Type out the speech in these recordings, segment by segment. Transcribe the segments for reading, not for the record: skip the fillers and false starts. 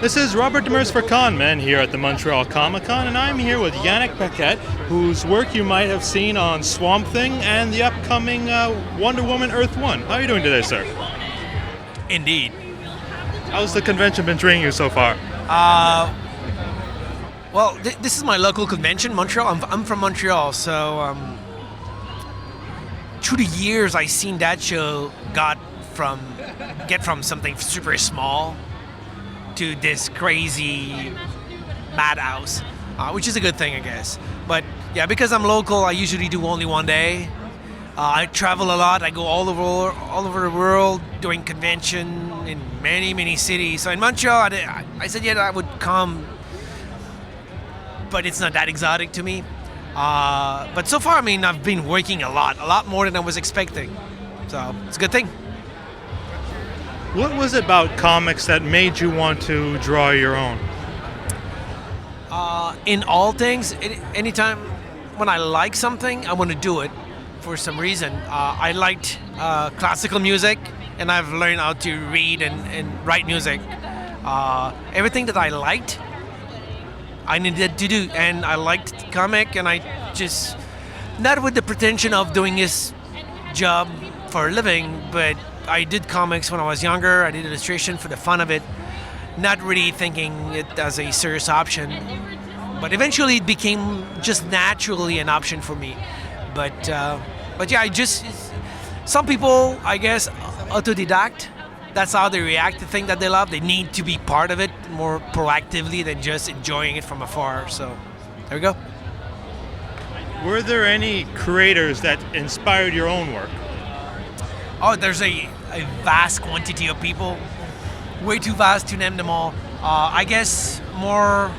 This is Robert Demers for Conman here at the Montreal Comiccon, and I'm here with Yanick Paquette, whose work you might have seen on Swamp Thing and the upcoming Wonder Woman Earth 1. How are you doing today, sir? Indeed. How's the convention been treating you so far? Well, this is my local convention, Montreal. I'm from Montreal, so through the years, I've seen that show get from something super small to this crazy madhouse, which is a good thing, I guess. But yeah, because I'm local, I usually do only one day. I travel a lot. I go all over the world doing convention in many cities. So in Montreal, I said I would come, but it's not that exotic to me. But so far, I've been working a lot more than I was expecting. So it's a good thing. What was it about comics that made you want to draw your own? In all things, anytime when I like something, I want to do it for some reason. I liked classical music, and I've learned how to read and write music. Everything that I liked, I needed to do, and I liked comic, and I just, not with the pretension of doing this job for a living, but I did comics when I was younger. I did illustration for the fun of it, not really thinking it as a serious option. But eventually it became just naturally an option for me. But yeah, some people, I guess, autodidact. That's how they react to things that they love. They need to be part of it more proactively than just enjoying it from afar. So there we go. Were there any creators that inspired your own work? Oh, there's a vast quantity of people. Way too vast to name them all. I guess more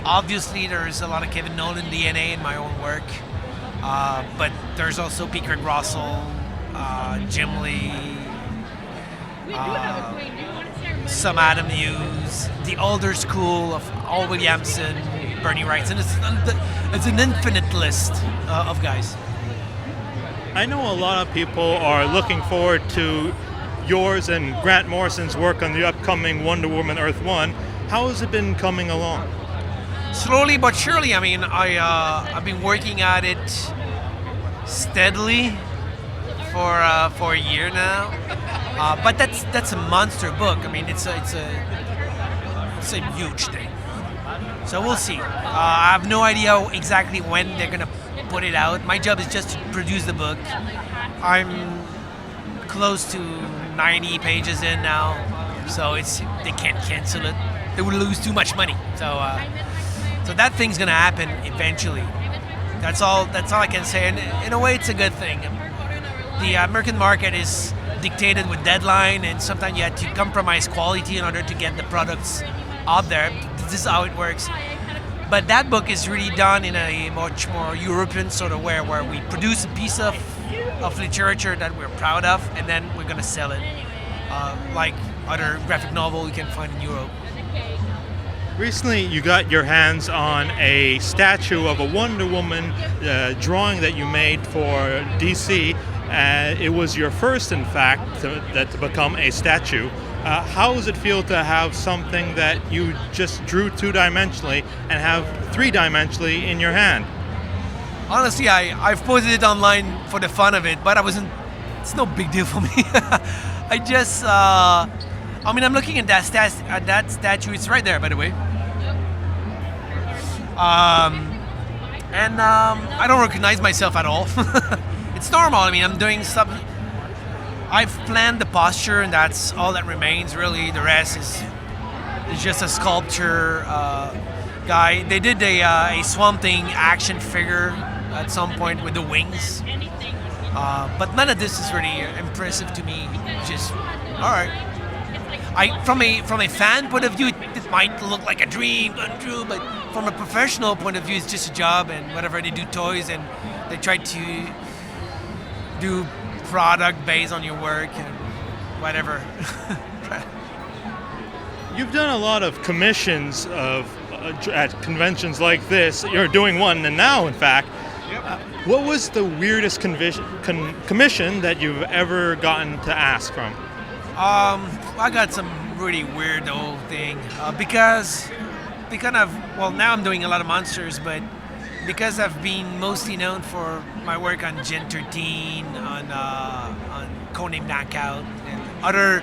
obviously there's a lot of Kevin Nolan DNA in my own work. But there's also P. Craig Russell, Jim Lee, some Adam Hughes, the older school of Al Williamson, Bernie Wright, and it's an infinite list of guys. I know a lot of people are looking forward to yours and Grant Morrison's work on the upcoming Wonder Woman Earth 1. How has it been coming along? Slowly but surely. I've been working at it steadily for a year now. But that's a monster book. It's a huge thing. So we'll see. I have no idea exactly when they're gonna put it out. My job is just to produce the book. I'm close to 90 pages in now, so they can't cancel it. They would lose too much money. So that thing's gonna happen eventually. That's all I can say. And in a way, it's a good thing. The American market is dictated with deadline, and sometimes you have to compromise quality in order to get the products out there. This is how it works. But that book is really done in a much more European sort of way, where we produce a piece of literature that we're proud of, and then we're going to sell it, like other graphic novel you can find in Europe. Recently, you got your hands on a statue of a Wonder Woman drawing that you made for DC. It was your first, in fact, to become a statue. How does it feel to have something that you just drew two-dimensionally and have three-dimensionally in your hand? Honestly, I've posted it online for the fun of it, but it's no big deal for me. I'm looking at that statue. It's right there, by the way. I don't recognize myself at all. It's normal. I'm doing something. I've planned the posture, and that's all that remains, really. The rest is just a sculpture guy. They did a Swamp Thing action figure at some point with the wings. But none of this is really impressive to me. Just, all right. From a fan point of view, it might look like a dream come true, but from a professional point of view, it's just a job, and whatever, they do toys, and they try to do product based on your work and whatever. You've done a lot of commissions at conventions like this. You're doing one and now, in fact. Yep. What was the weirdest commission that you've ever gotten to ask from? I got some really weirdo thing because now I'm doing a lot of monsters, but because I've been mostly known for my work on Gen 13, on Codename Knockout, and other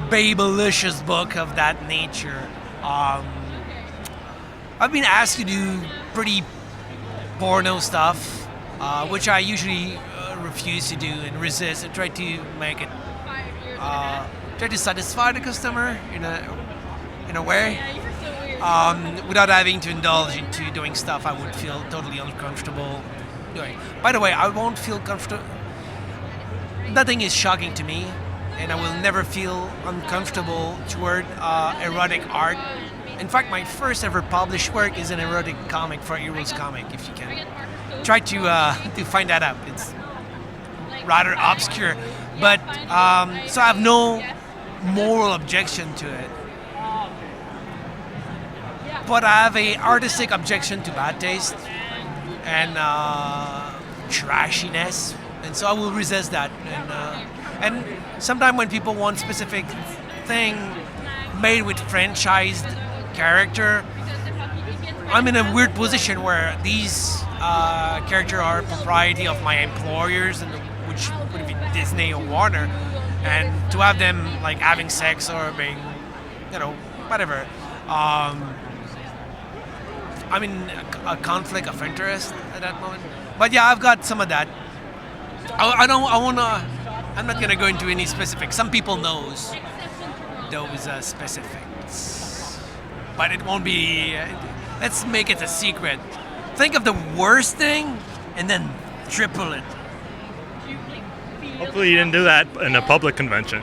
babylicious book of that nature. I've been asked to do pretty porno stuff, which I usually refuse to do and resist and try to make it, try to satisfy the customer in a way, without having to indulge into doing stuff I would feel totally uncomfortable doing. By the way, I won't feel comfortable. Nothing is shocking to me, and I will never feel uncomfortable toward erotic art. In fact, my first ever published work is an erotic comic for Heroes Comic, if you can try to find that out. It's rather obscure, but so I have no moral objection to it. But I have a artistic objection to bad taste and trashiness, and so I will resist that. And sometimes when people want specific thing made with franchised character, I'm in a weird position where these characters are propriety of my employers, and which would be Disney or Warner, and to have them like having sex or being, whatever. I'm in a conflict of interest at that moment. But yeah, I've got some of that. I'm not gonna go into any specifics. Some people knows those specifics, but it won't be. Let's make it a secret. Think of the worst thing, and then triple it. Hopefully you didn't do that in a public convention.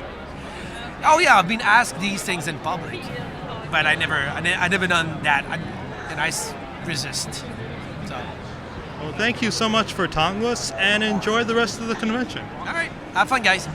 Oh yeah, I've been asked these things in public, but I never done that, and I resist. So. Well, thank you so much for talking to us, and enjoy the rest of the convention. All right, have fun, guys.